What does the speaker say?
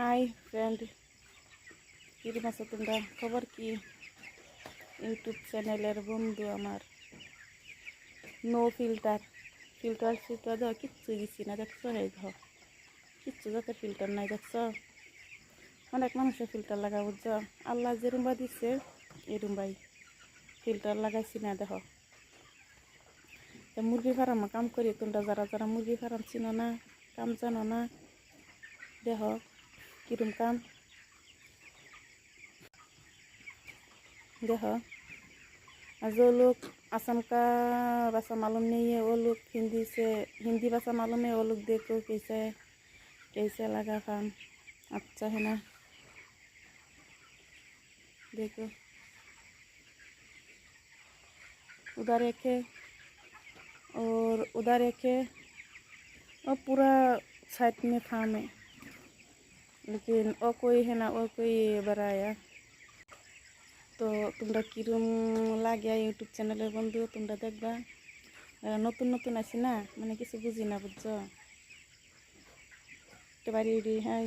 Hi friend, কিরকম আছো তোমরা? খবর কি? ইউটিউব চ্যানেলের বন্ধু আমার নো ফিল্টার ফিল্টার ফিল্টার দেওয়া কিচ্ছু দিচ্ছি না, দেখছো? এই ধর কিচ্ছু যাতে ফিল্টার নাই, দেখছো? অনেক মানুষের ফিল্টার লাগা, বুঝছো? আল্লাহ যে রুম্বা দিচ্ছে এই রুম্বাই ফিল্টার লাগাইছি না। দেখো মুরগি ফার্মে কাম করি, তোমরা যারা যারা মুরগি ফার্ম চিনো না, কাম জানো না, দেখো কিরম কাম। देखो जो लोग असम का भाषा मालूम नहीं है वो लोग हिंदी भाषा मालूम है वो लोग देखो कैसे कैसे लगा काम। अच्छा है ना? देखो उधर एक है और उधर एक है और पूरा साइड में फार्म है, लेकिन वो कोई है ना, वो कोई बड़ाया। তো তোমরা কিরম লাগে ইউটিউব চ্যানেলের বন্ধু, তোমরা দেখবা। নতুন নতুন আছি না, মানে কিছু বুঝি না, বুঝছো? একেবারে হাই